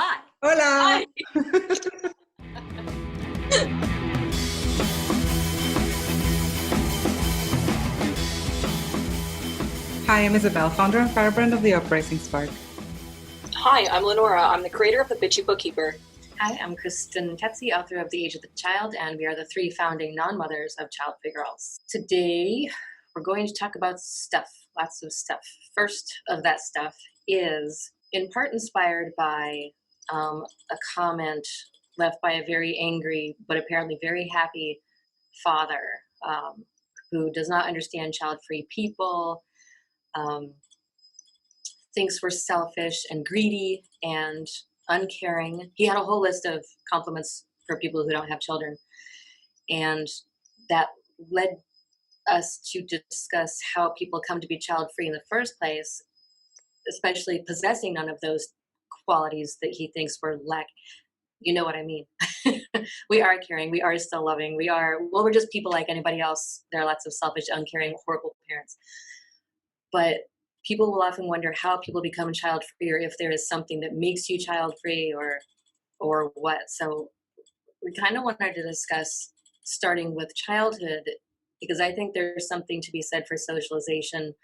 Hi. Hola. Hi. Hi, I'm Isabel, founder and firebrand of the Uprising Spark. Hi, I'm Lenora. I'm the creator of The Bitchy Bookkeeper. Hi, I'm Kristen Tetzi, author of The Age of the Child, and we are the three founding non-mothers of Childfree Girls. Today, we're going to talk about stuff, lots of stuff. First of that stuff is in part inspired by a comment left by a very angry but apparently very happy father who does not understand child-free people, thinks we're selfish and greedy and uncaring. He had a whole list of compliments for people who don't have children. And that led us to discuss how people come to be child-free in the first place, especially possessing none of those qualities that he thinks we're lacking. You know what I mean? We are caring. We are still loving. We're just people like anybody else. There are lots of selfish, uncaring, horrible parents. But people will often wonder how people become child-free, or if there is something that makes you child-free, or what. So we kind of wanted to discuss starting with childhood, because I think there's something to be said for socialization,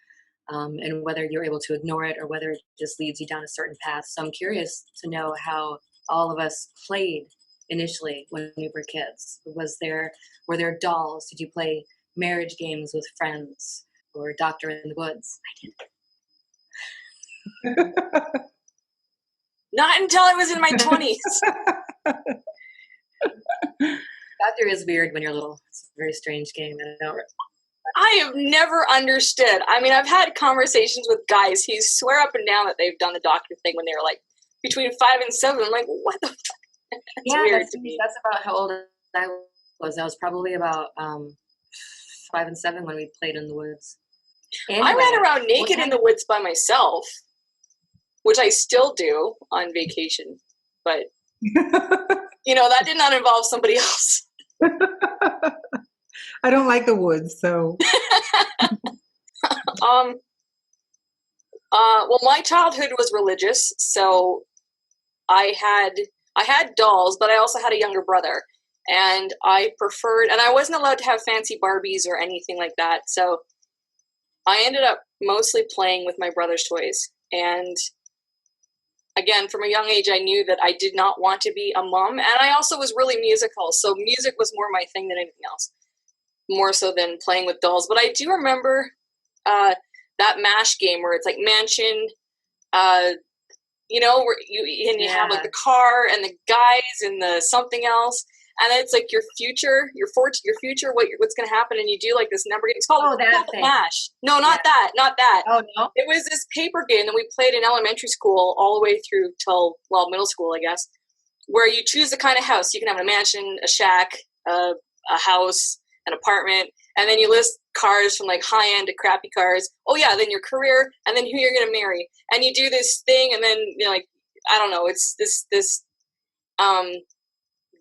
and whether you're able to ignore it or whether it just leads you down a certain path. So I'm curious to know how all of us played initially when we were kids. Were there dolls? Did you play marriage games with friends or Doctor in the Woods? I did. Not until I was in my 20s. Doctor is weird when you're little. It's a very strange game. I have never understood. I mean, I've had conversations with guys who swear up and down that they've done the doctor thing when they were like between 5 and 7. I'm like, what the fuck? It's weird to me. That's about how old I was. I was probably about 5 and 7 when we played in the woods. Anyway, I ran around naked in the woods by myself, which I still do on vacation. But, that did not involve somebody else. I don't like the woods, so. Well, my childhood was religious, so I had dolls, but I also had a younger brother, and I wasn't allowed to have fancy Barbies or anything like that, so I ended up mostly playing with my brother's toys. And again, from a young age, I knew that I did not want to be a mom, and I also was really musical, so music was more my thing than anything else, more so than playing with dolls. But I do remember that MASH game where it's like Mansion, where you have like the car and the guys and the something else, and it's like your future, what's going to happen, and you do like this number game. It's called MASH. No, not that. Oh no, it was this paper game that we played in elementary school all the way through till middle school, I guess, where you choose the kind of house. You can have a mansion, a shack, a house, an apartment, and then you list cars from like high end to crappy cars. Oh yeah, then your career, and then who you're gonna marry, and you do this thing, and then I don't know, it's this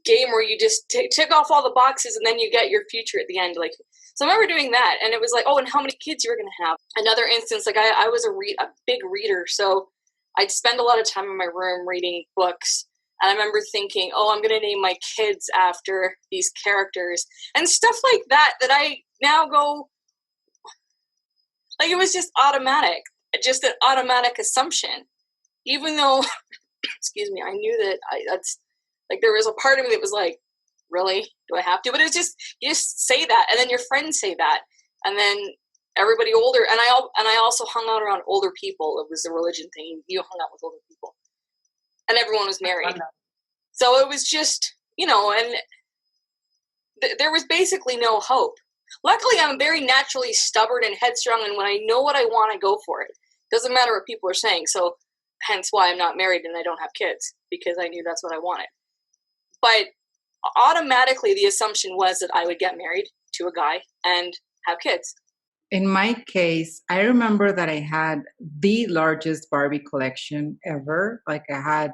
game where you just tick off all the boxes, and then you get your future at the end. Like, so I remember doing that, and it was like, oh, and how many kids you were gonna have. Another instance, like I was a big reader, so I'd spend a lot of time in my room reading books. And I remember thinking, oh, I'm going to name my kids after these characters and stuff like that I now go, like, it was just automatic, just an automatic assumption. Even though, excuse me, I knew that that's, like, there was a part of me that was like, really? Do I have to? But it was just, you just say that, and then your friends say that, and then everybody older, and I also hung out around older people. It was a religion thing. You hung out with older people. And everyone was married. So it was just, and there was basically no hope. Luckily, I'm very naturally stubborn and headstrong, and when I know what I want, I go for it. Doesn't matter what people are saying. So hence why I'm not married and I don't have kids, because I knew that's what I wanted. But automatically, the assumption was that I would get married to a guy and have kids. In my case, I remember that I had the largest Barbie collection ever. Like, I had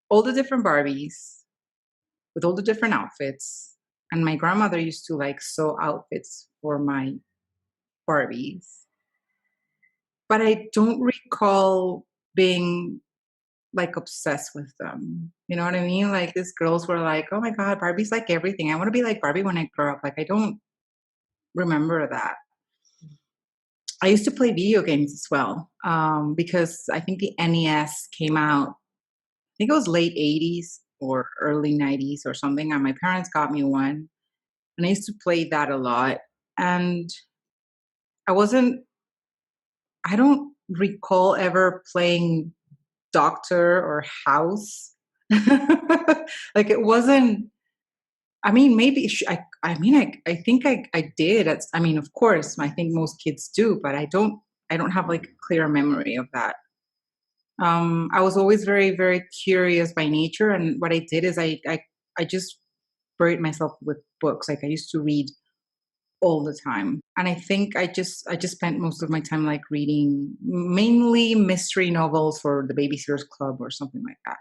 all the different Barbies with all the different outfits. And my grandmother used to sew outfits for my Barbies. But I don't recall being like obsessed with them. You know what I mean? Like these girls were like, "Oh my god, Barbie's like everything. I want to be like Barbie when I grow up." Like I don't remember that. I used to play video games as well because I think the NES came out. I think it was late '80s or early '90s or something. And my parents got me one, and I used to play that a lot. And I wasn't. I don't recall ever playing Doctor or House. Like it wasn't. I mean, maybe I mean, I think I did. I mean, of course, I think most kids do, but I don't. I don't have like a clear memory of that. I was always very, very curious by nature, and what I did is I just buried myself with books. Like I used to read all the time, and I think I just spent most of my time like reading mainly mystery novels for the Babysitters Club or something like that.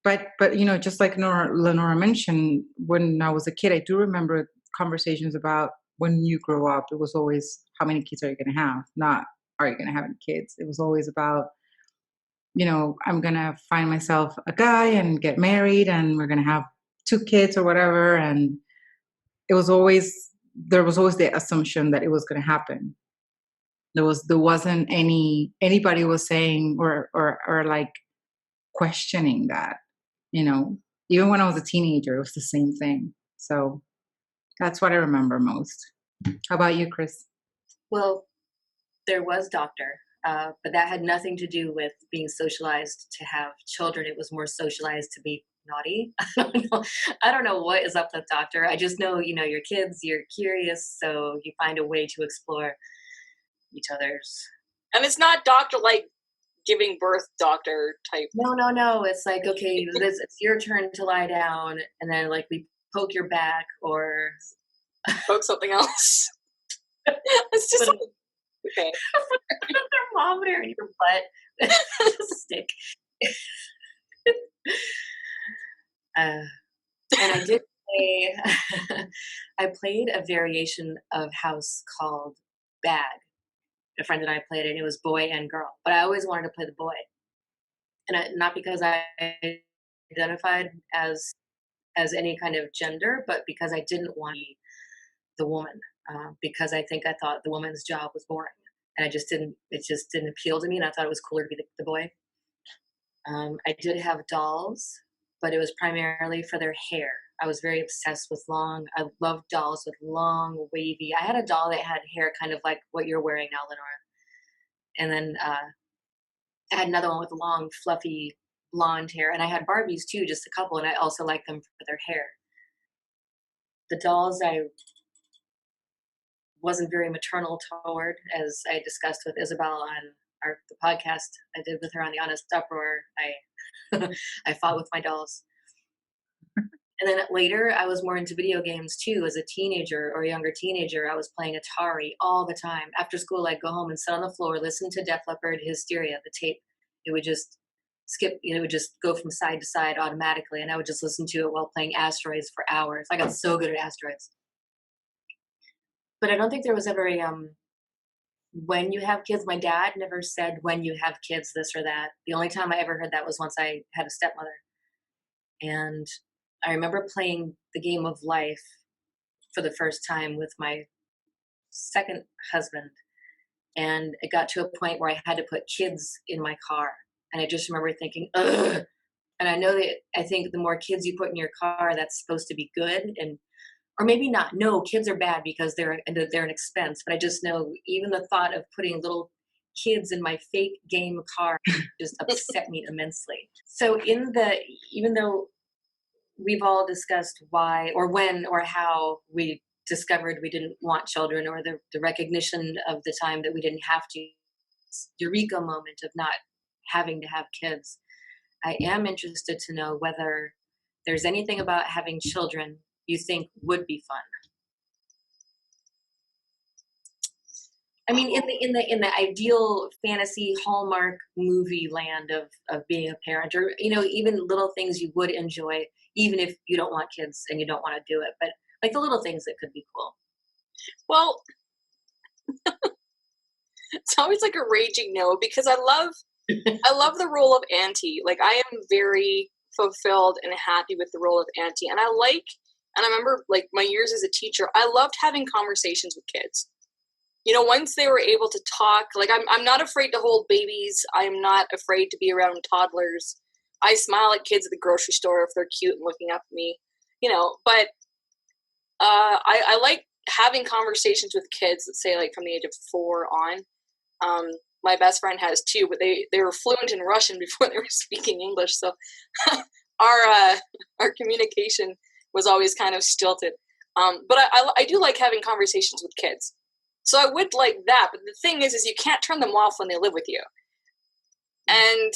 But just like Lenora mentioned, when I was a kid, I do remember conversations about when you grow up. It was always how many kids are you going to have, not are you going to have any kids. It was always about I'm going to find myself a guy and get married, and we're going to have two kids or whatever. And it was always there was always the assumption that it was going to happen. There wasn't anybody was saying or like questioning that, you know. Even when I was a teenager, it was the same thing. So that's what I remember most. How about you, Chris? Well, there was Doctor, but that had nothing to do with being socialized to have children. It was more socialized to be naughty. I don't know what is up with Doctor. I just know, you're kids, you're curious, so you find a way to explore each other's. And it's not doctor like giving birth doctor type. No. It's like, okay, it's your turn to lie down, and then like we poke your back or poke something else. It's just like, okay. Put a thermometer in your butt. Stick. And I did play. I played a variation of House called Bag. A friend and I played it. It was boy and girl, but I always wanted to play the boy, and not because I identified as any kind of gender, but because I didn't want to be the woman. Because I thought the woman's job was boring, and it just didn't appeal to me, and I thought it was cooler to be the boy. I did have dolls, but it was primarily for their hair. I was very obsessed with I loved dolls with long, wavy. I had a doll that had hair kind of like what you're wearing now, Lenora. And then I had another one with long, fluffy, blonde hair. And I had Barbies too, just a couple, and I also liked them for their hair. The dolls I wasn't very maternal toward, as I discussed with Isabel on the podcast I did with her on the Honest Uproar. I fought with my dolls. And then later, I was more into video games too. As a teenager or a younger teenager, I was playing Atari all the time. After school, I'd go home and sit on the floor, listen to Def Leppard, Hysteria, the tape. It would just skip, it would just go from side to side automatically. And I would just listen to it while playing Asteroids for hours. I got so good at Asteroids. But I don't think there was ever a, when you have kids. My dad never said when you have kids, this or that. The only time I ever heard that was once I had a stepmother. And I remember playing the game of life for the first time with my second husband. And it got to a point where I had to put kids in my car. And I just remember thinking, ugh. And I know that I think the more kids you put in your car, that's supposed to be good. Or maybe not. No, kids are bad because they're an expense. But I just know even the thought of putting little kids in my fake game car just upset me immensely. So even though we've all discussed why or when or how we discovered we didn't want children, or the recognition of the time that we didn't have to, eureka moment of not having to have kids, I am interested to know whether there's anything about having children you think would be fun. I mean, in the ideal fantasy Hallmark movie land of being a parent, or even little things you would enjoy, even if you don't want kids and you don't want to do it, but like the little things that could be cool. Well, it's always like a raging no, because I love I love the role of auntie. Like, I am very fulfilled and happy with the role of auntie. And I remember, like, my years as a teacher, I loved having conversations with kids. You know, once they were able to talk, like, I'm not afraid to hold babies. I'm not afraid to be around toddlers. I smile at kids at the grocery store if they're cute and looking up at me, you know, but I like having conversations with kids, let's say, like, from the age of 4 on. My best friend has 2, but they were fluent in Russian before they were speaking English. So our communication was always kind of stilted. But I do like having conversations with kids. So I would like that. But the thing is you can't turn them off when they live with you. And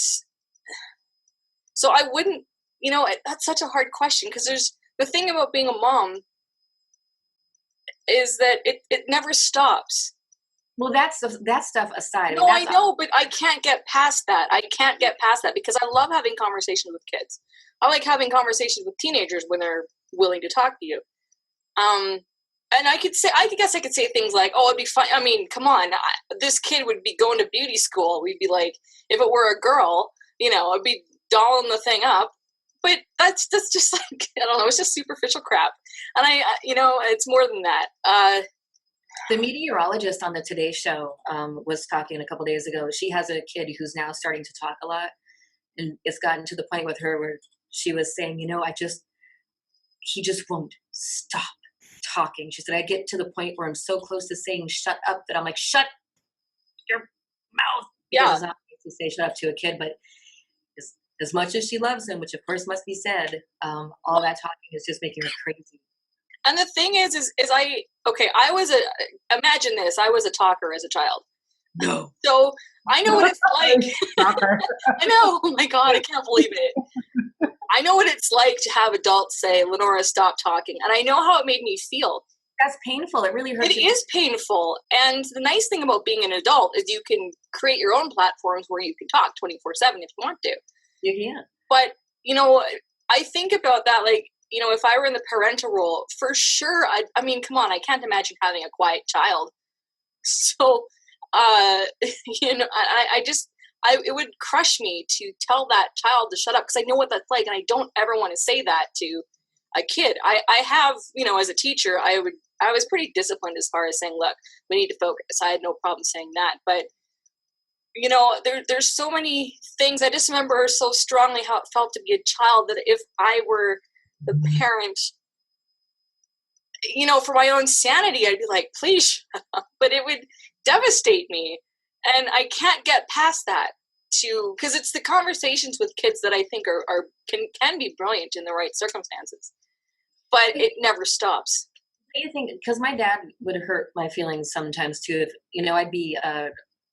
so I wouldn't, you know, that's such a hard question, because there's the thing about being a mom is that it never stops. Well, that stuff aside. No, I know, but I can't get past that. I can't get past that because I love having conversations with kids. I like having conversations with teenagers when they're willing to talk to you. And I guess I could say things like, "Oh, it'd be fun." I mean, come on, this kid would be going to beauty school. We'd be like, if it were a girl, you know, I'd be dolling the thing up. But that's just like, I don't know, it's just superficial crap. And you know, it's more than that. The meteorologist on the Today Show was talking a couple days ago. She has a kid who's now starting to talk a lot, and it's gotten to the point with her where she was saying, you know, he just won't stop talking. She said, I get to the point where I'm so close to saying shut up that I'm like, shut your mouth. Yeah. It's not to say shut up to a kid, but as much as she loves him, which of course must be said, all that talking is just making her crazy. And the thing is imagine this, I was a talker as a child. No. So I know what it's like. I know, oh my God, I can't believe it. I know what it's like to have adults say, Lenora, stop talking. And I know how it made me feel. That's painful. It really hurts. It is painful. And the nice thing about being an adult is you can create your own platforms where you can talk 24/7 if you want to. You can. But, you know, I think about that, like, you know, if I were in the parental role, for sure, I mean, come on, I can't imagine having a quiet child. So, you know, it would crush me to tell that child to shut up, because I know what that's like, and I don't ever want to say that to a kid. I have, you know, as a teacher, I was pretty disciplined as far as saying, look, we need to focus. I had no problem saying that. But, you know, there's so many things. I just remember so strongly how it felt to be a child, that if I were the parent, you know, for my own sanity, I'd be like, please shut up. But it would devastate me. And I can't get past that, because it's the conversations with kids that I think can be brilliant in the right circumstances. But it never stops. What do you think? Because my dad would hurt my feelings sometimes too. If, you know, I'd be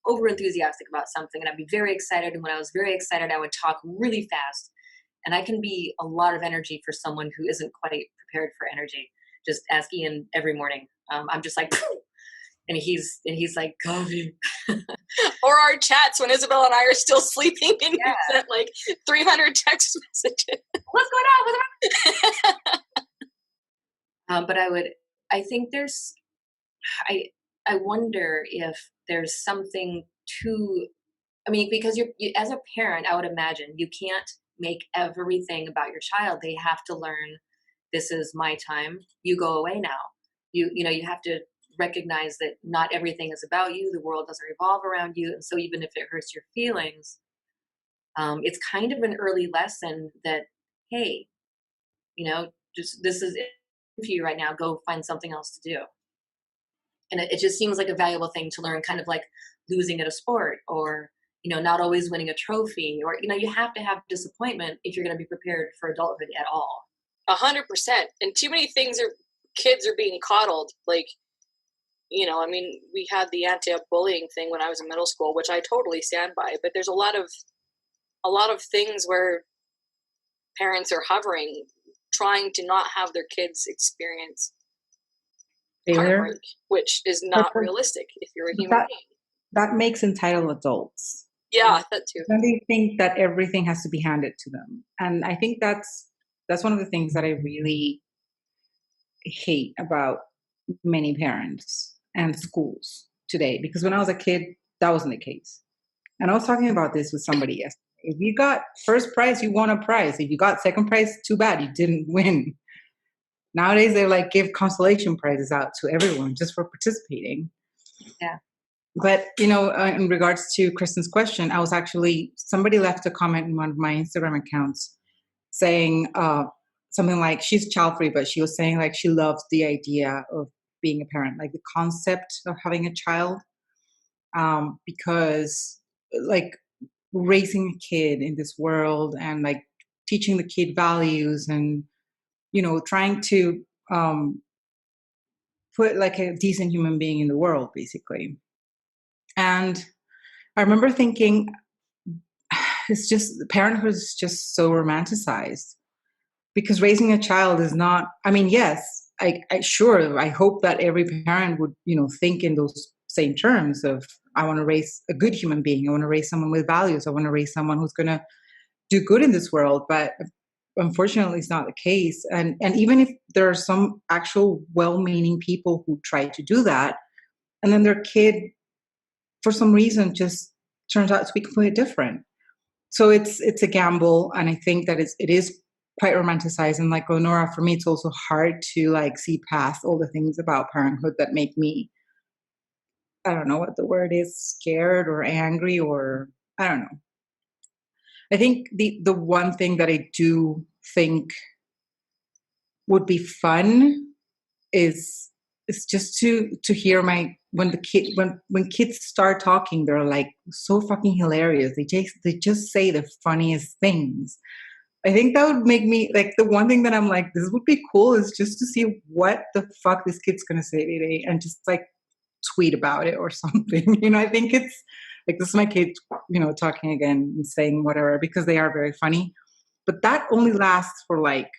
over enthusiastic about something and I'd be very excited. And when I was very excited, I would talk really fast. And I can be a lot of energy for someone who isn't quite prepared for energy. Just ask Ian every morning. I'm just like, and he's like, coffee. Or our chats when Isabel and I are still sleeping, and you sent like 300 text messages. What's going on? But I think I wonder if there's something I mean, because you as a parent, I would imagine you can't make everything about your child. They have to learn, this is my time. You go away now. You know, you have to recognize that not everything is about you. The world doesn't revolve around you. And so even if it hurts your feelings, it's kind of an early lesson that, hey, you know, just this is it for you right now. Go find something else to do. And it just seems like a valuable thing to learn, kind of like losing at a sport, or, you know, not always winning a trophy, or, you know, you have to have disappointment if you're going to be prepared for adulthood at all. 100%. And too many things kids are being coddled. Like, you know, I mean, we had the anti-bullying thing when I was in middle school, which I totally stand by, but there's a lot of things where parents are hovering, trying to not have their kids experience heartbreak, which is not realistic if you're a human being. That makes entitled adults. Yeah, that too. And they think that everything has to be handed to them. And I think that's one of the things that I really hate about many parents and schools today, because when I was a kid, that wasn't the case. And I was talking about this with somebody yesterday. If you got first prize, you won a prize. If you got second prize, too bad, you didn't win. Nowadays, they like give consolation prizes out to everyone just for participating. Yeah. But, in regards to Kristen's question, I was actually, somebody left a comment in one of my Instagram accounts saying something like, she's child free, but she was saying like she loves the idea of being a parent, like the concept of having a child, because like raising a kid in this world and like teaching the kid values and, trying to put like a decent human being in the world, basically. And I remember thinking, it's just, parenthood is just so romanticized, because raising a child is not, I mean, yes, I hope that every parent would, think in those same terms of, I want to raise a good human being. I want to raise someone with values. I want to raise someone who's going to do good in this world. But unfortunately, it's not the case. And even if there are some actual well-meaning people who try to do that, and then their kid, for some reason, just turns out to be completely different. So it's a gamble, and I think that it is quite romanticized. And like Lenora, for me, it's also hard to like see past all the things about parenthood that make me, I don't know what the word is, scared or angry, or I don't know. I think the one thing that I do think would be fun is just to hear when kids start talking, they're like so fucking hilarious. They just say the funniest things. I think that would make me like, the one thing that I'm like, this would be cool, is just to see what the fuck this kid's gonna say today, and just like tweet about it or something. I think it's like, this is my kid, talking again and saying whatever, because they are very funny. But that only lasts for like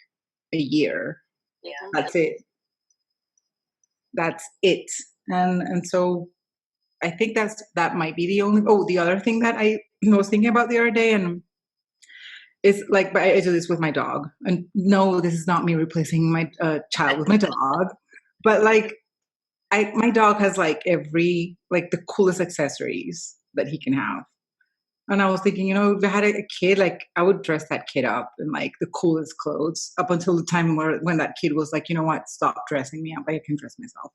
a year. Yeah. That's it. That's it. And so I think that might be the only, the other thing that I was thinking about the other day, and it's like, but I do this with my dog. And no, this is not me replacing my child with my dog, but like, my dog has like the coolest accessories that he can have. And I was thinking, if I had a kid, like I would dress that kid up in like the coolest clothes, up until the time when that kid was like, you know what, stop dressing me up. I can dress myself.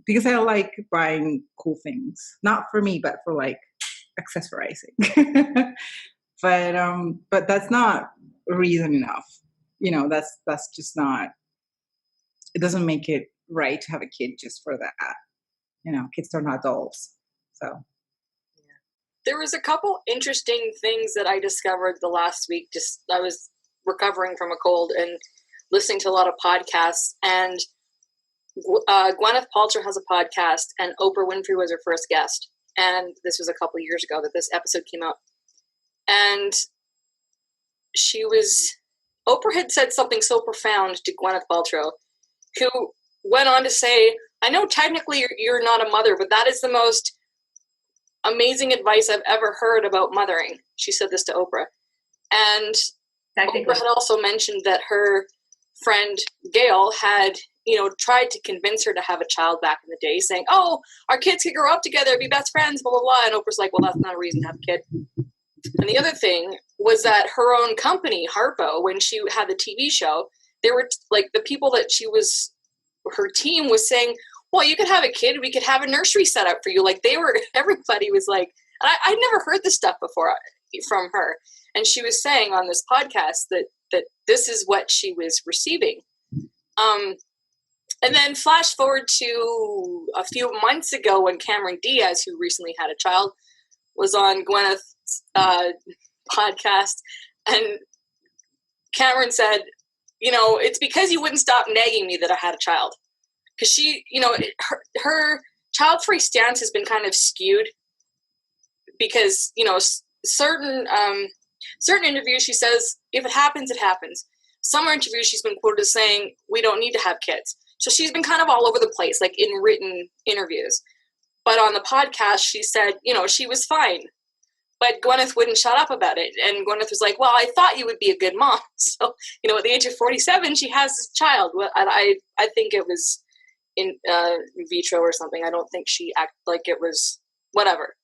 Because I like buying cool things, not for me, but for like accessorizing. But that's not reason enough. That's just not, it doesn't make it right to have a kid just for that. Kids are not dolls. So there was a couple interesting things that I discovered the last week. I was recovering from a cold and listening to a lot of podcasts, and Gwyneth Paltrow has a podcast, and Oprah Winfrey was her first guest. And this was a couple of years ago that this episode came out. And Oprah had said something so profound to Gwyneth Paltrow, who went on to say, I know technically you're not a mother, but that is the most amazing advice I've ever heard about mothering. She said this to Oprah. And Oprah had also mentioned that her friend Gail had, tried to convince her to have a child back in the day, saying, oh, our kids could grow up together, be best friends, blah, blah, blah. And Oprah's like, well, that's not a reason to have a kid. And the other thing was that her own company, Harpo, when she had the TV show, they were like, the people that her team was saying, well, you could have a kid, we could have a nursery set up for you. Like everybody was like, I'd never heard this stuff before from her. And she was saying on this podcast that this is what she was receiving. And then flash forward to a few months ago when Cameron Diaz, who recently had a child, was on Gwyneth's podcast. And Cameron said, it's because you wouldn't stop nagging me that I had a child. Because she, her child-free stance has been kind of skewed because, certain interviews she says, if it happens, it happens. Some interviews she's been quoted as saying, we don't need to have kids. So she's been kind of all over the place, like in written interviews. But on the podcast, she said, she was fine. But Gwyneth wouldn't shut up about it. And Gwyneth was like, well, I thought you would be a good mom. So, at the age of 47, she has this child. I think it was in vitro or something. I don't think she acted like it was whatever.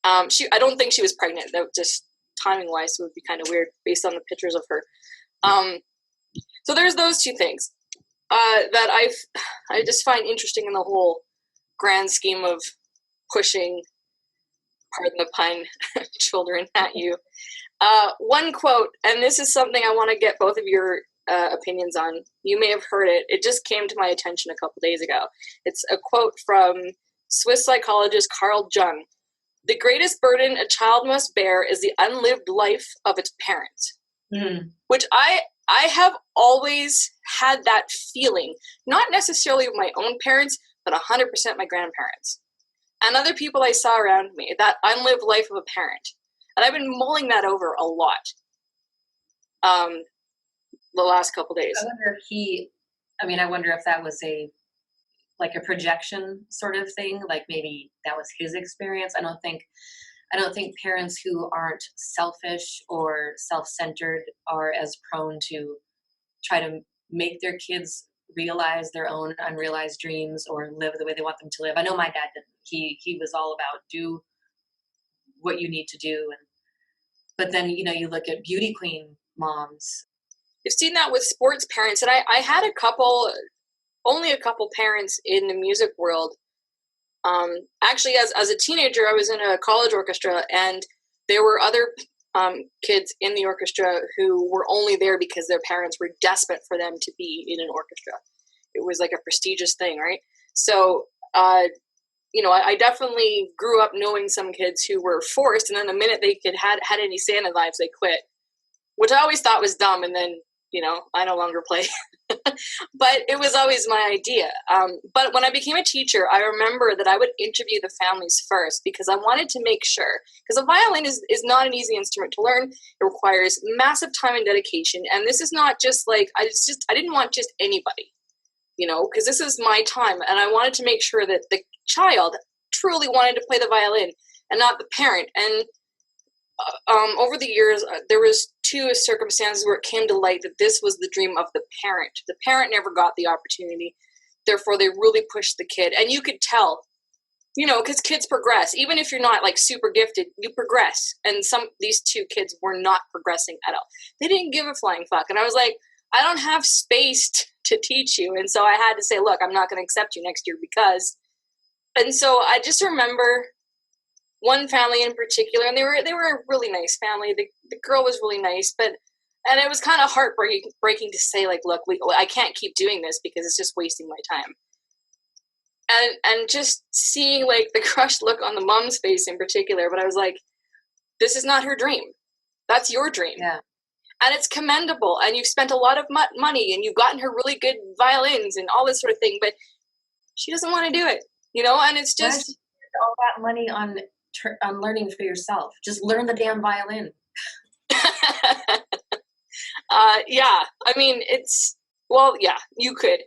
I don't think she was pregnant. That just timing wise would be kind of weird based on the pictures of her. So there's those two things that I just find interesting in the whole grand scheme of pushing, pardon the pun, children at you. One quote, and this is something I want to get both of your opinions on. You may have heard it. It just came to my attention a couple days ago. It's a quote from Swiss psychologist Carl Jung. The greatest burden a child must bear is the unlived life of its parents. Which I have always had that feeling, not necessarily with my own parents, but 100% my grandparents. And other people I saw around me, that unlived life of a parent. And I've been mulling that over a lot the last couple days. I wonder if that was a projection sort of thing, like maybe that was his experience. I don't think parents who aren't selfish or self-centered are as prone to try to make their kids realize their own unrealized dreams or live the way they want them to live. I know my dad didn't. He was all about do what you need to do. But then, you look at beauty queen moms. You've seen that with sports parents. And I had only a couple parents in the music world. Actually, as a teenager, I was in a college orchestra, and there were other kids in the orchestra who were only there because their parents were desperate for them to be in an orchestra. It was like a prestigious thing, right? So, I definitely grew up knowing some kids who were forced, and then the minute they had any say in their lives, they quit, which I always thought was dumb. And then, I no longer play. But it was always my idea. But when I became a teacher, I remember that I would interview the families first because I wanted to make sure, because a violin is not an easy instrument to learn. It requires massive time and dedication. And this is not just like, I didn't want just anybody, because this is my time. And I wanted to make sure that the child truly wanted to play the violin and not the parent. And over the years, there was two circumstances where it came to light that this was the dream of the parent. The parent never got the opportunity. Therefore, they really pushed the kid. And you could tell, because kids progress. Even if you're not like super gifted, you progress. And these two kids were not progressing at all. They didn't give a flying fuck. And I was like, I don't have space to teach you. And so I had to say, look, I'm not going to accept you next year because. And so I just remember one family in particular, and they were a really nice family. The girl was really nice, and it was kind of heartbreaking to say, like, look, I can't keep doing this because it's just wasting my time. And just seeing like the crushed look on the mom's face in particular, but I was like, this is not her dream. That's your dream. Yeah. And it's commendable, and you've spent a lot of money, and you've gotten her really good violins and all this sort of thing, but she doesn't want to do it, and it's just all that money on learning for yourself. Just learn the damn violin. Yeah. I mean, you could.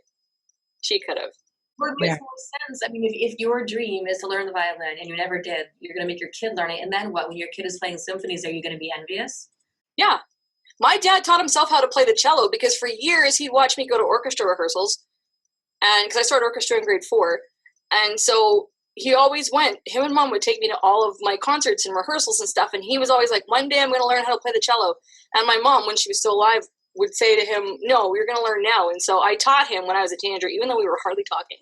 She could have. Well, it makes more sense. I mean, if your dream is to learn the violin and you never did, you're going to make your kid learn it. And then what? When your kid is playing symphonies, are you going to be envious? Yeah. My dad taught himself how to play the cello because for years he'd watch me go to orchestra rehearsals. And because I started orchestra in grade 4. And so he always went. Him and Mom would take me to all of my concerts and rehearsals and stuff, and he was always like, one day I'm going to learn how to play the cello. And my mom, when she was still alive, would say to him, no, you're going to learn now. And so I taught him when I was a teenager, even though we were hardly talking.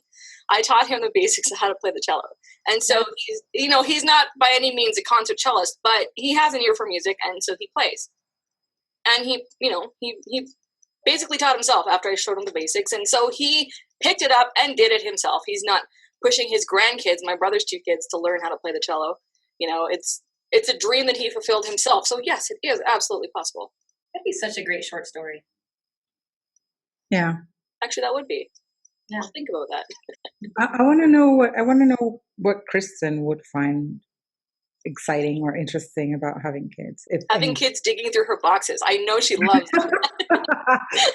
I taught him the basics of how to play the cello. And so he's not by any means a concert cellist, but he has an ear for music, and so he plays. And he basically taught himself after I showed him the basics. And so he picked it up and did it himself. He's not pushing his grandkids, my brother's 2 kids, to learn how to play the cello. It's a dream that he fulfilled himself. So yes, it is absolutely possible. That'd be such a great short story. Yeah. Actually, that would be. Yeah. I'll think about that. I want to know what Kristen would find exciting or interesting about having kids. Having kids digging through her boxes. I know she loves that.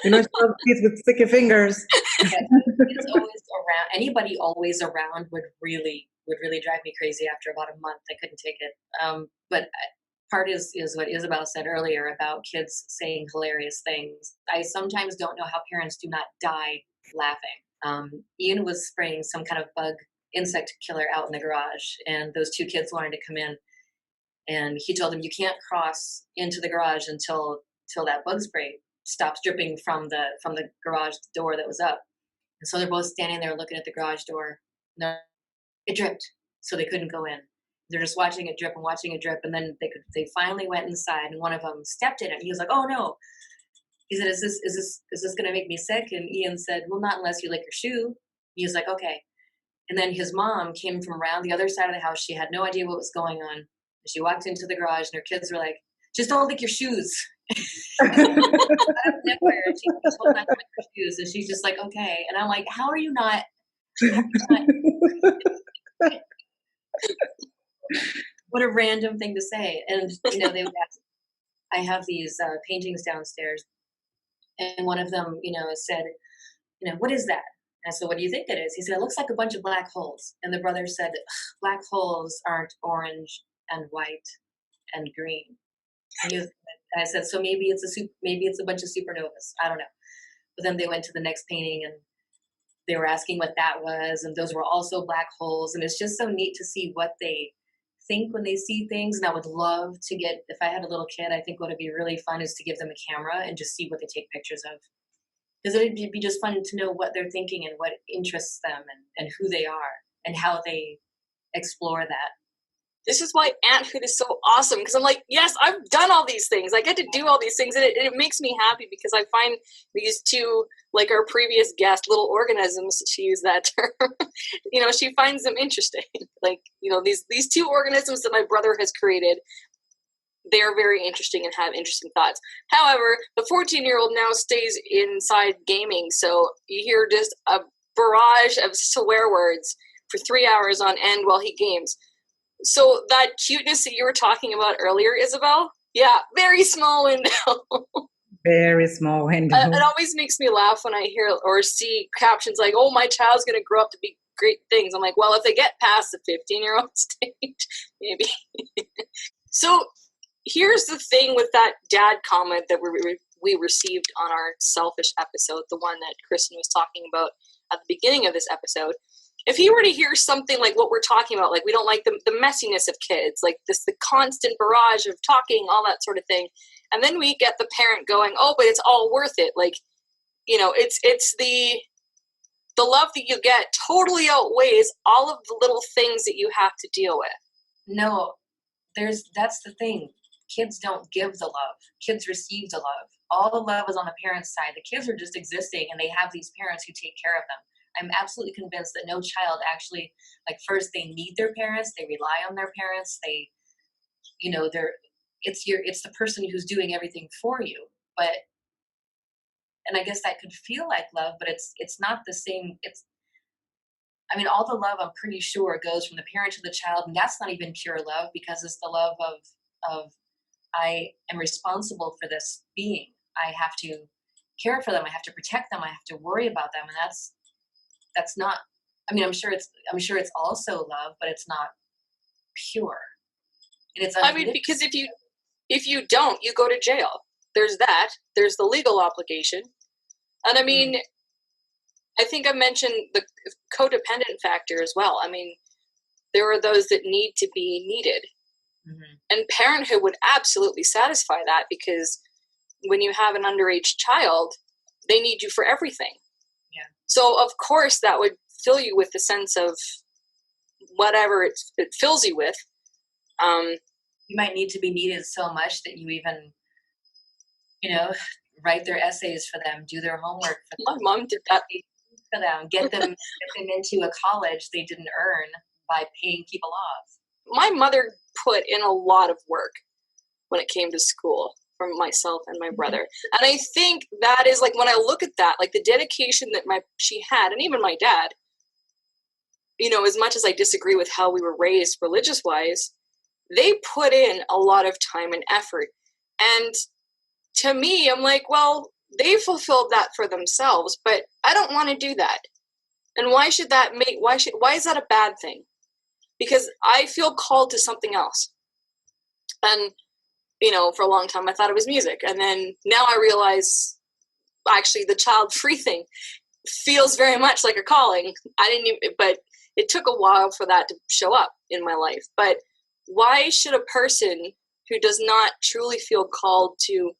She loves kids with sticky fingers. Yeah, it's always around. Anybody always around would really drive me crazy after about a month. I couldn't take it. But part is what Isabel said earlier about kids saying hilarious things. I sometimes don't know how parents do not die laughing. Ian was spraying some kind of insect killer out in the garage, and those 2 kids wanted to come in, And he told them, you can't cross into the garage until that bug spray stops dripping from the garage door that was up. And so they're both standing there looking at the garage door. And it dripped, so they couldn't go in. They're just watching it drip and watching it drip, and then they finally went inside, and one of them stepped in it. And he was like, "Oh no!" He said, "Is this going to make me sick?" And Ian said, "Well, not unless you lick your shoe." He was like, "Okay." And then his mom came from around the other side of the house. She had no idea what was going on. She walked into the garage, and her kids were like, "Just don't lick your shoes." Out of nowhere, she told not to lick her shoes, and she's just like, "Okay." And I'm like, "How are you not?" What a random thing to say. And they would ask, I have these paintings downstairs, and one of them, said, "What is that?" And I said, "What do you think it is?" He said, "It looks like a bunch of black holes." And the brother said, "Black holes aren't orange and white and green." And I said, "So maybe it's a bunch of supernovas. I don't know." But then they went to the next painting, and they were asking what that was, and those were also black holes. And it's just so neat to see what they think when they see things. And I would love to if I had a little kid, I think what would be really fun is to give them a camera and just see what they take pictures of. Because it'd be just fun to know what they're thinking and what interests them and who they are and how they explore that. This is why aunthood is so awesome, because I'm like, yes, I've done all these things. I get to do all these things, and it makes me happy because I find these two, like our previous guest, little organisms, to use that term, she finds them interesting. Like, these two organisms that my brother has created, they're very interesting and have interesting thoughts. However, the 14-year-old now stays inside gaming, so you hear just a barrage of swear words for 3 hours on end while he games. So that cuteness that you were talking about earlier, Isabel, yeah, very small window. Very small window. It always makes me laugh when I hear or see captions like, "Oh, my child's going to grow up to be great things." I'm like, well, if they get past the 15-year-old stage, maybe. So here's the thing with that dad comment that we received on our selfish episode, the one that Kristen was talking about at the beginning of this episode. If he were to hear something like what we're talking about, like we don't like the messiness of kids, like the constant barrage of talking, all that sort of thing, and then we get the parent going, "Oh, but it's all worth it." Like, it's the love that you get totally outweighs all of the little things that you have to deal with. No, that's the thing. Kids don't give the love. Kids receive the love. All the love is on the parents' side. The kids are just existing, and they have these parents who take care of them. I'm absolutely convinced that no child actually, first they need their parents, they rely on their parents, it's the person who's doing everything for you. And I guess that could feel like love, but it's not the same. All the love, I'm pretty sure, goes from the parent to the child, and that's not even pure love, because it's the love of I am responsible for this being. I have to care for them. I have to protect them. I have to worry about them, and that's not. I'm sure it's also love, but it's not pure. And it's because if you don't, you go to jail. There's that. There's the legal obligation, and I think I mentioned the codependent factor as well. There are those that need to be needed, and parenthood would absolutely satisfy that, because when you have an underage child, they need you for everything. Yeah. So of course that would fill you with the sense of whatever it fills you with. You might need to be needed so much that you even, write their essays for them, do their homework for them. My mom did that for them, get them into a college they didn't earn by paying people off. My mother put in a lot of work when it came to school for myself and my brother. And I think that is, when I look at that, the dedication that she had, and even my dad, as much as I disagree with how we were raised religious-wise, they put in a lot of time and effort. And to me, I'm like, well, they fulfilled that for themselves, but I don't want to do that. And why is that a bad thing? Because I feel called to something else. And, for a long time I thought it was music. And then now I realize actually the Childfree thing feels very much like a calling. But it took a while for that to show up in my life. But why should a person who does not truly feel called to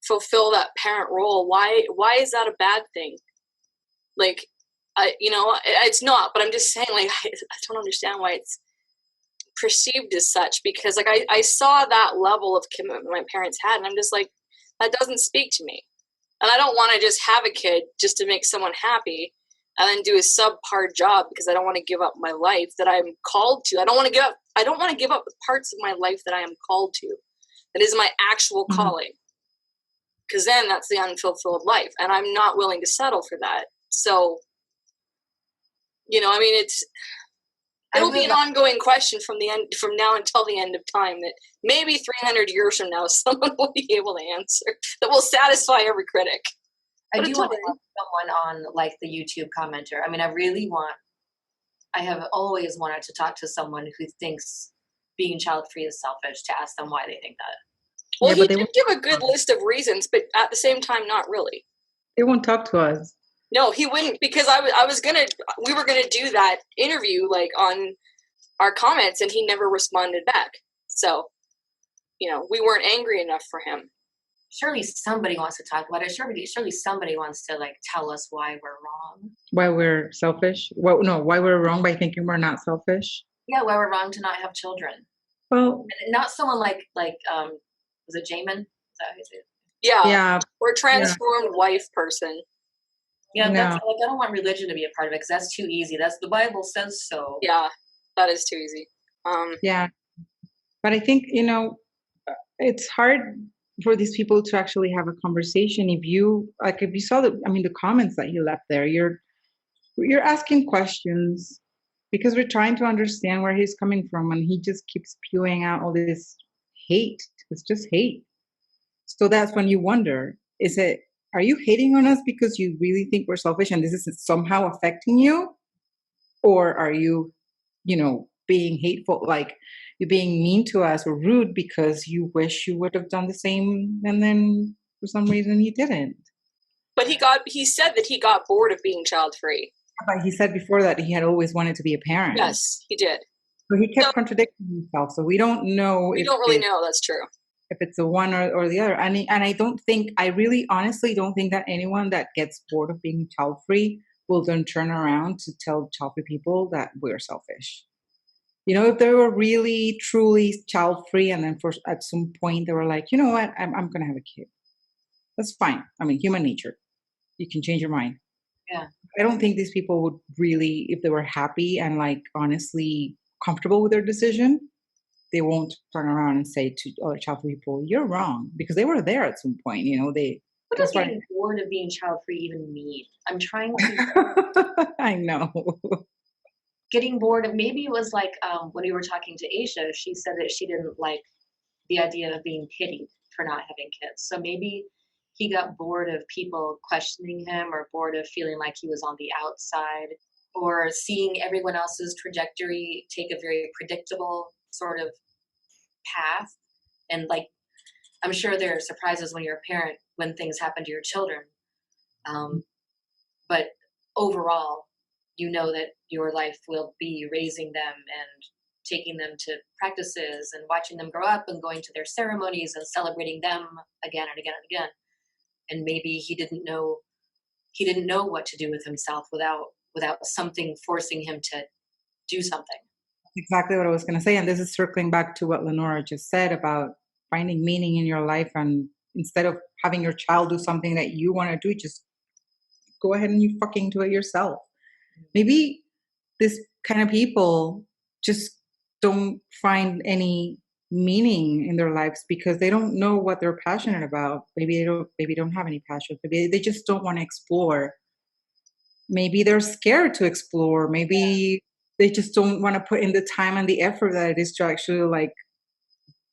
fulfill that parent role, why is that a bad thing? Like, it's not, but I'm just saying, like, I don't understand why it's perceived as such, because like I saw that level of commitment my parents had, and I'm just like, that doesn't speak to me. And I don't want to just have a kid just to make someone happy and then do a subpar job because I don't want to give up my life that I'm called to. I don't want to give up the parts of my life that I am called to. That is my actual calling. Because then that's the unfulfilled life, and I'm not willing to settle for that. So, I mean, it'll be an ongoing question from now until the end of time, that maybe 300 years from now someone will be able to answer, that will satisfy every critic. I do want to have someone on, like, the YouTube commenter. I mean, I have always wanted to talk to someone who thinks being child-free is selfish, to ask them why they think that. Well, he did give a good list of reasons, but at the same time, not really. They won't talk to us. No, he wouldn't, because we were gonna do that interview like on our comments, and he never responded back. So, we weren't angry enough for him. Surely somebody wants to talk about it. Surely somebody wants to, like, tell us why we're wrong. Why we're selfish? Well, no, why we're wrong by thinking we're not selfish. Yeah, why we're wrong to not have children. Well, and not someone like was it Jamin? Is that who it is? Yeah. Or transformed wife person. Yeah, that's like, I don't want religion to be a part of it because that's too easy. That's the Bible says so. Yeah, that is too easy. Yeah, but I think it's hard for these people to actually have a conversation. If you saw the comments that he left there, you're asking questions because we're trying to understand where he's coming from, and he just keeps spewing out all this hate. It's just hate. So that's when you wonder, are you hating on us because you really think we're selfish and this is somehow affecting you? Or are you, being hateful, like you're being mean to us or rude because you wish you would have done the same and then for some reason you didn't? But he said that he got bored of being child-free. But he said before that he had always wanted to be a parent. Yes, he did. So he kept contradicting himself. So we don't know. We don't really know. That's true. If it's the one or the other. And I really honestly don't think that anyone that gets bored of being child-free will then turn around to tell child-free people that we're selfish. If they were really, truly child-free and then at some point they were like, you know what, I'm going to have a kid. That's fine. I mean, human nature. You can change your mind. Yeah. I don't think these people would really, if they were happy and like honestly comfortable with their decision, they won't turn around and say to other child-free people, you're wrong, because they were there at some point. What does getting bored of being child-free even mean? I'm trying to. I know. Getting bored of, maybe it was like when we were talking to Aisha, she said that she didn't like the idea of being pitied for not having kids. So maybe he got bored of people questioning him, or bored of feeling like he was on the outside, or seeing everyone else's trajectory take a very predictable sort of path. And like, I'm sure there are surprises when you're a parent when things happen to your children. But overall, that your life will be raising them and taking them to practices and watching them grow up and going to their ceremonies and celebrating them again and again and again. And maybe he didn't know what to do with himself without something forcing him to do something. Exactly what I was going to say. And this is circling back to what Lenora just said about finding meaning in your life. And instead of having your child do something that you want to do, just go ahead and you fucking do it yourself. Maybe this kind of people just don't find any meaning in their lives because they don't know what they're passionate about. Maybe they don't have any passion. Maybe they just don't want to explore. Maybe they're scared to explore. Maybe they just don't want to put in the time and the effort that it is to actually like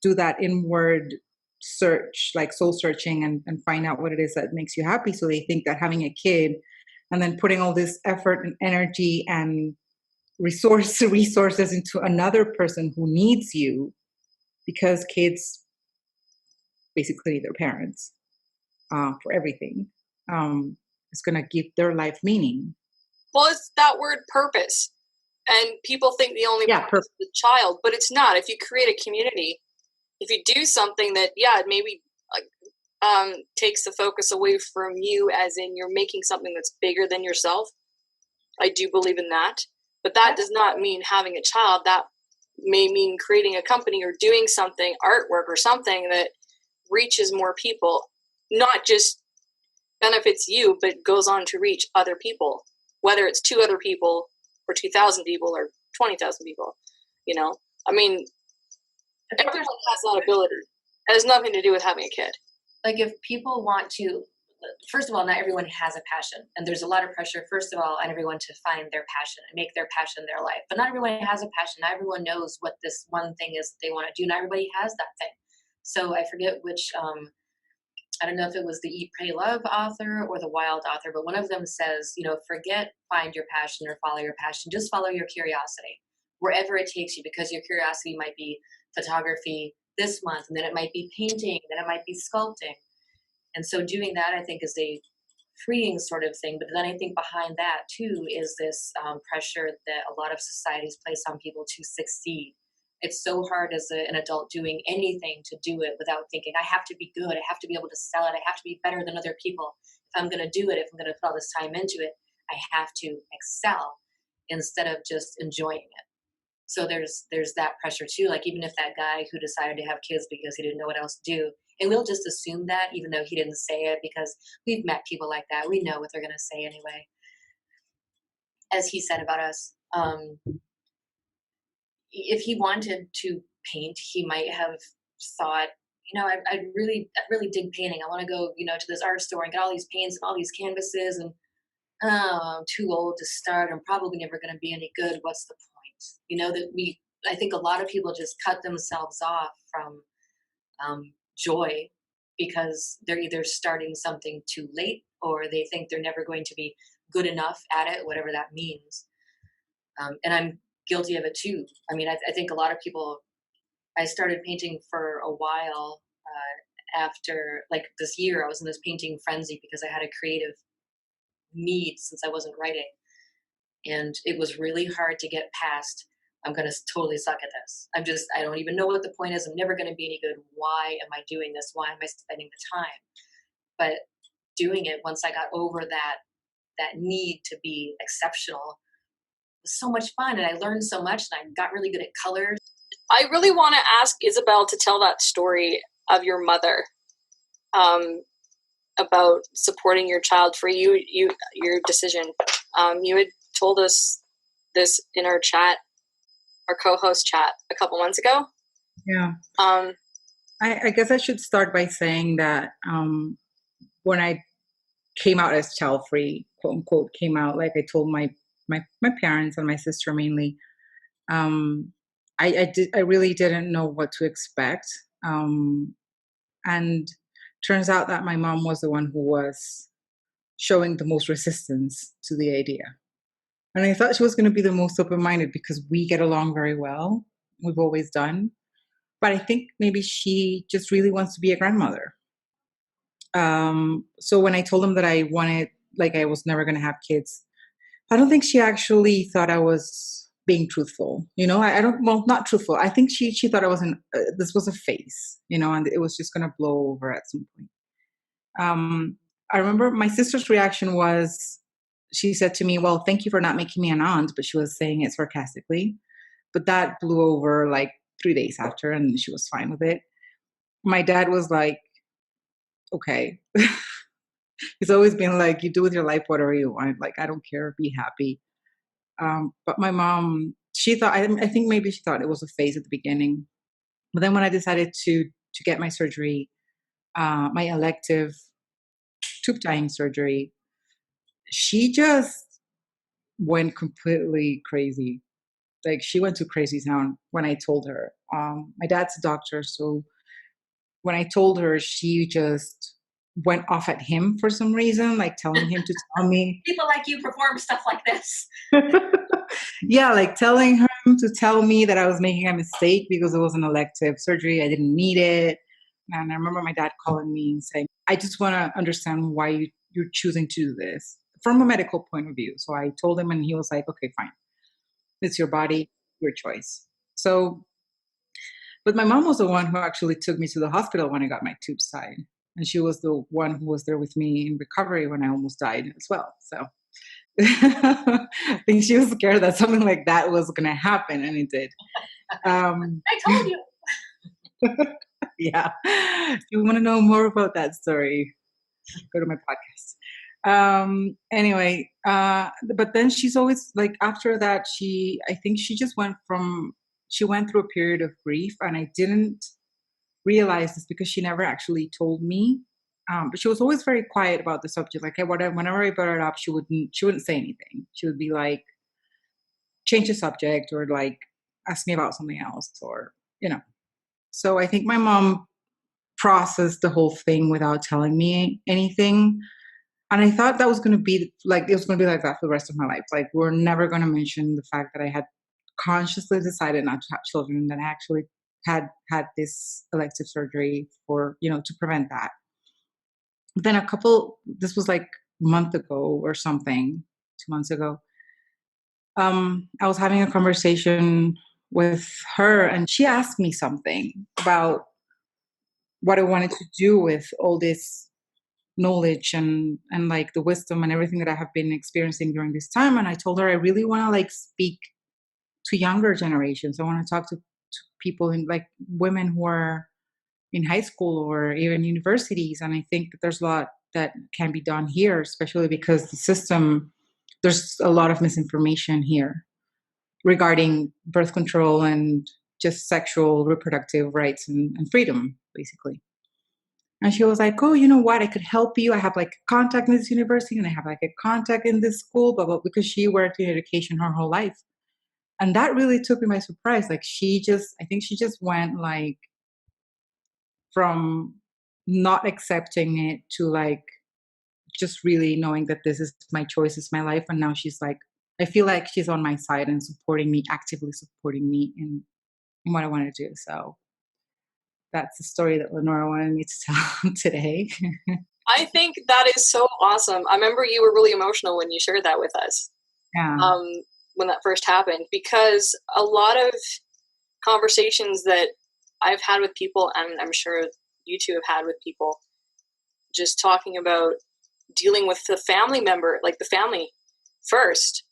do that inward search, like soul searching, and find out what it is that makes you happy. So they think that having a kid and then putting all this effort and energy and resources into another person who needs you, because kids basically need their parents for everything, is going to give their life meaning. Well, it's that word purpose. And people think the only Yeah, point is the child, but it's not. If you create a community, if you do something that, yeah, maybe takes the focus away from you, as in you're making something that's bigger than yourself, I do believe in that. But that does not mean having a child. That may mean creating a company or doing something, artwork or something that reaches more people, not just benefits you, but goes on to reach other people, whether it's 2 other people or 2,000 people or 20,000 people. You know, I mean, everyone has that ability. It has nothing to do with having a kid. Like, if people want to, first of all, not everyone has a passion, and there's a lot of pressure, first of all, on everyone to find their passion and make their passion their life. But not everyone has a passion. Not everyone knows what this one thing is that they want to do. Not everybody has that thing. So I forget which, I don't know if it was the Eat, Pray, Love author or the Wild author, but one of them says, you know, forget find your passion or follow your passion. Just follow your curiosity wherever it takes you, because your curiosity might be photography this month, and then it might be painting, then it might be sculpting. And so doing that, I think, is a freeing sort of thing. But then I think behind that too is this pressure that a lot of societies place on people to succeed. It's so hard as an adult doing anything to do it without thinking, I have to be good, I have to be able to sell it, I have to be better than other people. If I'm going to do it, if I'm going to put all this time into it, I have to excel instead of just enjoying it. So there's that pressure too. Like, even if that guy who decided to have kids because he didn't know what else to do, and we'll just assume that, even though he didn't say it, because we've met people like that. We know what they're going to say anyway. As he said about us, if he wanted to paint, he might have thought, you know, I really dig painting. I want to go, you know, to this art store and get all these paints and all these canvases, and I'm too old to start. I'm probably never going to be any good. What's the point? You know, I think a lot of people just cut themselves off from joy because they're either starting something too late, or they think they're never going to be good enough at it, whatever that means. And I'm guilty of it too. I mean, I think a lot of people, I started painting for a while after, like, this year, I was in this painting frenzy because I had a creative need since I wasn't writing. And it was really hard to get past, I'm going to totally suck at this. I don't even know what the point is. I'm never going to be any good. Why am I doing this? Why am I spending the time? But doing it, once I got over that need to be exceptional, was so much fun, and I learned so much, and I got really good at colors. I really want to ask Isabel to tell that story of your mother, about supporting your child free. Your decision. You had told us this in our chat, our co-host chat, a couple months ago. Yeah. I guess I should start by saying that when I came out as child free, quote unquote, came out, like I told my parents and my sister mainly, I really didn't know what to expect. And turns out that my mom was the one who was showing the most resistance to the idea. And I thought she was going to be the most open-minded because we get along very well. We've always done. But I think maybe she just really wants to be a grandmother. So when I told them that I wanted, like, I was never going to have kids, I don't think she actually thought I was being truthful. You know, I don't, well, not truthful. I think she thought I wasn't, this was a phase, you know, and it was just going to blow over at some point. I remember my sister's reaction was, she said to me, well, thank you for not making me an aunt, but she was saying it sarcastically. But that blew over like 3 days after, and she was fine with it. My dad was like, okay. He's always been like, you do with your life whatever you want. Like, I don't care, be happy. But my mom, she thought, I think maybe she thought it was a phase at the beginning. But then when I decided to get my surgery, my elective tube tying surgery, she just went completely crazy. Like, she went to crazy town when I told her. My dad's a doctor, so when I told her, she just went off at him for some reason, like telling him to tell me. People like you perform stuff like this. Yeah, like telling him to tell me that I was making a mistake because it was an elective surgery. I didn't need it. And I remember my dad calling me and saying, I just want to understand why you're choosing to do this from a medical point of view. So I told him, and he was like, okay, fine. It's your body, your choice. So, but my mom was the one who actually took me to the hospital when I got my tubes tied. And she was the one who was there with me in recovery when I almost died as well. So I think she was scared that something like that was going to happen, and it did. I told you. Yeah. If you want to know more about that story, go to my podcast. Anyway, but then she's always like, after that, I think she just she went through a period of grief, and I didn't realize this because she never actually told me. But she was always very quiet about the subject. Like, whenever I brought it up, she wouldn't say anything. She would be like, change the subject, or like ask me about something else, or you know. So I think my mom processed the whole thing without telling me anything. And I thought that was going to be like, it was going to be like that for the rest of my life. Like, we're never going to mention the fact that I had consciously decided not to have children, and that I actually had this elective surgery for, to prevent that. Then this was like a month ago or something, 2 months ago. I was having a conversation with her, and she asked me something about what I wanted to do with all this knowledge and like the wisdom and everything that I have been experiencing during this time. And I told her I really want to like speak to younger generations. I want to talk to people in, like, women who are in high school or even universities. And I think that there's a lot that can be done here, especially because there's a lot of misinformation here regarding birth control and just sexual reproductive rights and freedom, basically. And she was like, oh, you know what? I could help you. I have like a contact in this university, and I have like a contact in this school, blah, blah, because she worked in education her whole life. And that really took me by surprise. Like, I think she just went like from not accepting it to like just really knowing that this is my choice, it's my life. And now she's like, I feel like she's on my side and supporting me, actively supporting me in what I want to do. So that's the story that Lenora wanted me to tell today. I think that is so awesome. I remember you were really emotional when you shared that with us. Yeah. When that first happened, because a lot of conversations that I've had with people, and I'm sure you two have had with people, just talking about dealing with the family member, like the family first,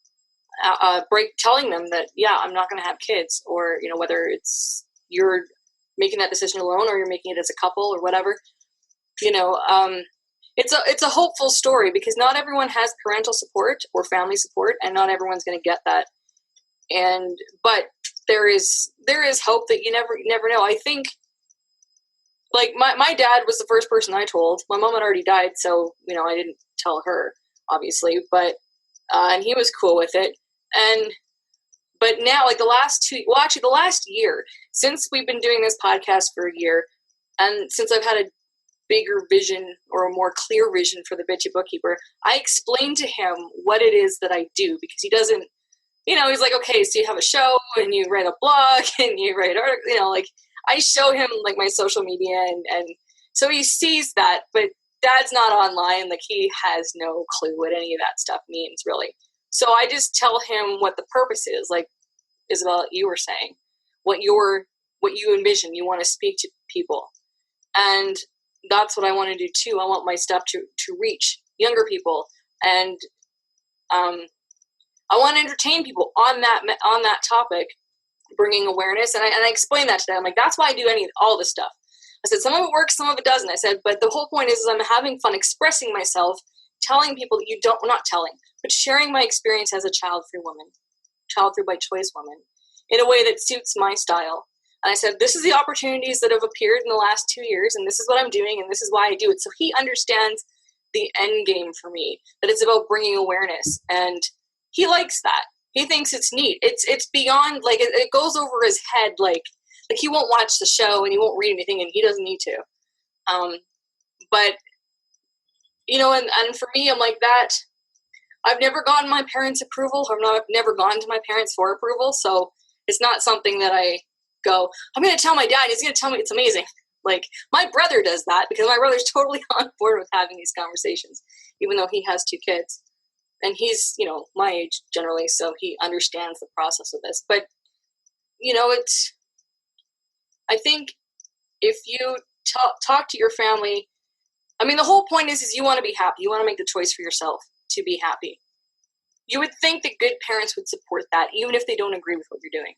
telling them that, yeah, I'm not going to have kids, or, whether it's you're making that decision alone or you're making it as a couple or whatever, it's a hopeful story, because not everyone has parental support or family support, and not everyone's going to get that. But there is hope that you never know. I think, like, my dad was the first person I told. My mom had already died, so I didn't tell her, obviously, but and he was cool with it. But now, like, the last year, since we've been doing this podcast for a year, and since I've had a bigger vision, or a more clear vision, for the Bitchy Bookkeeper, I explained to him what it is that I do, because he doesn't, he's like, okay, so you have a show, and you write a blog, and you write articles, like, I show him like my social media, and so he sees that, but Dad's not online. Like, he has no clue what any of that stuff means, really. So I just tell him what the purpose is, like Isabel, you were saying, what you envision, you want to speak to people. And that's what I want to do too. I want my stuff to reach younger people, and I want to entertain people on that topic, bringing awareness. And I explained that to them. I'm like, that's why I do all this stuff. I said, some of it works, some of it doesn't. I said, but the whole point is I'm having fun expressing myself, telling people that not telling, but sharing my experience as a child-free woman, child-free by choice woman, in a way that suits my style. And I said, this is the opportunities that have appeared in the last 2 years, and this is what I'm doing, and this is why I do it. So he understands the end game for me, that it's about bringing awareness, and he likes that. He thinks it's neat. It's beyond, like, it goes over his head, like he won't watch the show and he won't read anything, and he doesn't need to. But and for me, I'm like that. I've never gotten my parents' approval, or I've never gone to my parents for approval, so it's not something that I go, I'm going to tell my dad, he's going to tell me it's amazing. Like, my brother does that, because my brother's totally on board with having these conversations, even though he has 2 kids. and he's, my age generally, so he understands the process of this. But, I think if you talk to your family, I mean, the whole point is you want to be happy. You want to make the choice for yourself to be happy. You would think that good parents would support that, even if they don't agree with what you're doing,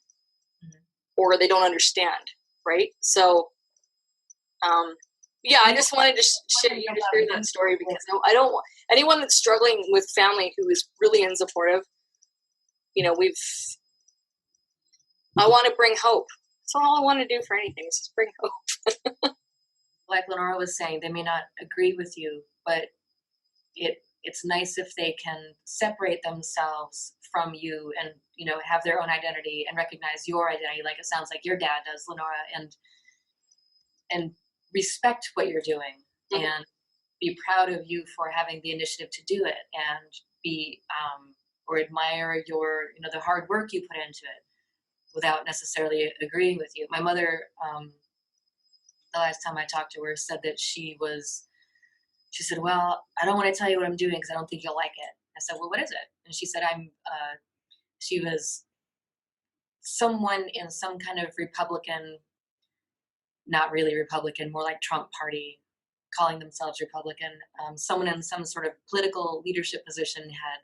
or they don't understand, right? So, I just wanted to share that story, because I don't want anyone that's struggling with family who is really unsupportive. I want to bring hope. That's all I want to do for anything, is just bring hope. Like Lenora was saying, they may not agree with you, but it's nice if they can separate themselves from you and, have their own identity and recognize your identity, like it sounds like your dad does, Lenora, and respect what you're doing, and be proud of you for having the initiative to do it, and be or admire your, the hard work you put into it without necessarily agreeing with you. My mother, the last time I talked to her, said that she said, well, I don't want to tell you what I'm doing because I don't think you'll like it. I said, well, what is it? And she said, she was someone in some kind of Republican, not really Republican, more like Trump party, calling themselves Republican. Someone in some sort of political leadership position had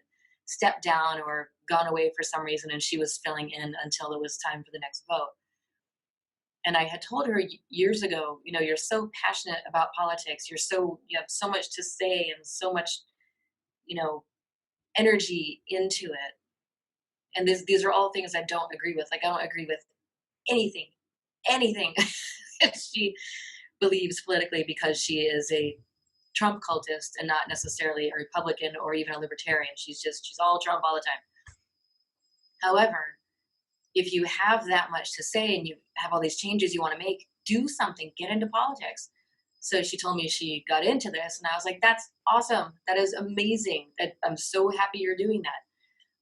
stepped down or gone away for some reason, and she was filling in until it was time for the next vote. And I had told her years ago, you're so passionate about politics. You have so much to say and so much, energy into it. And these are all things I don't agree with. Like, I don't agree with anything that she believes politically, because she is a Trump cultist and not necessarily a Republican or even a libertarian. She's all Trump all the time. However, if you have that much to say and you have all these changes you want to make, do something, get into politics. So she told me she got into this, and I was like, that's awesome. That is amazing. I'm so happy you're doing that.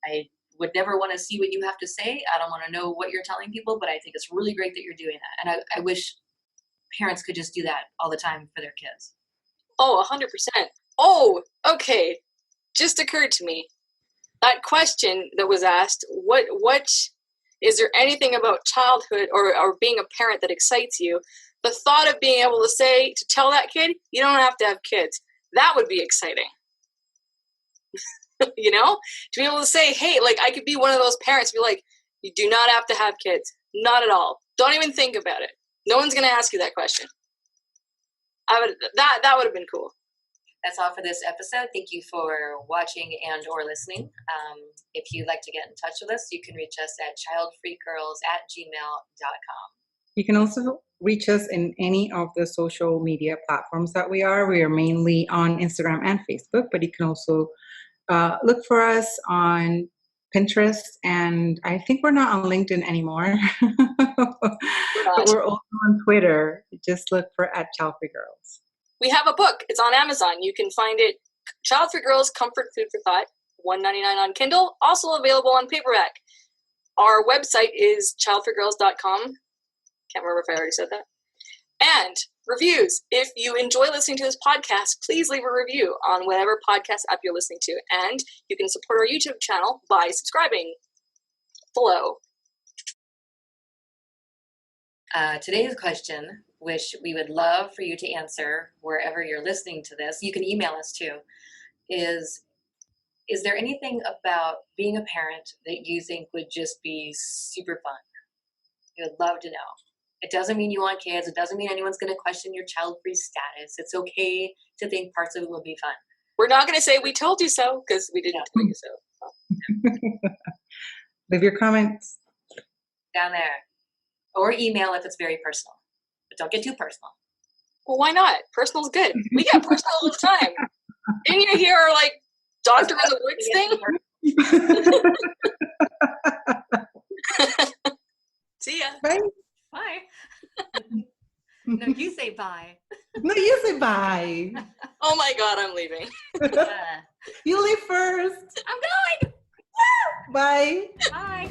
I would never want to see what you have to say. I don't want to know what you're telling people, but I think it's really great that you're doing that. And I wish parents could just do that all the time for their kids. Oh, 100%. Oh, okay. Just occurred to me. That question that was asked, what is there anything about childhood or being a parent that excites you? The thought of being able to tell that kid, you don't have to have kids. That would be exciting. To be able to say, hey, like, I could be one of those parents, be like, you do not have to have kids. Not at all. Don't even think about it. No one's going to ask you that question. That would have been cool. That's all for this episode. Thank you for watching and or listening. If you'd like to get in touch with us, you can reach us at childfreegirls@gmail.com. You can also reach us in any of the social media platforms that we are. We are mainly on Instagram and Facebook, but you can also look for us on Pinterest, and I think we're not on LinkedIn anymore. But we're also on Twitter. Just look for @ChildFreeGirls. We have a book. It's on Amazon. You can find it, Childfree Girls Comfort Food for Thought, $1.99 on Kindle, also available on paperback. Our website is childfreegirls.com. Can't remember if I already said that. And reviews. If you enjoy listening to this podcast, please leave a review on whatever podcast app you're listening to. And you can support our YouTube channel by subscribing below. Today's question, which we would love for you to answer wherever you're listening to this, you can email us too, is there anything about being a parent that you think would just be super fun? We would love to know. It doesn't mean you want kids. It doesn't mean anyone's going to question your child-free status. It's okay to think parts of it will be fun. We're not going to say we told you so, because we didn't tell you so. Leave your comments down there. Or email if it's very personal. But don't get too personal. Well, why not? Personal's good. We get personal all the time. Didn't you hear our, Doctor in the Woods thing? See ya. Bye. Bye. No, you say bye. No, you say bye. Oh my God, I'm leaving. You leave first. I'm going. Bye. Bye.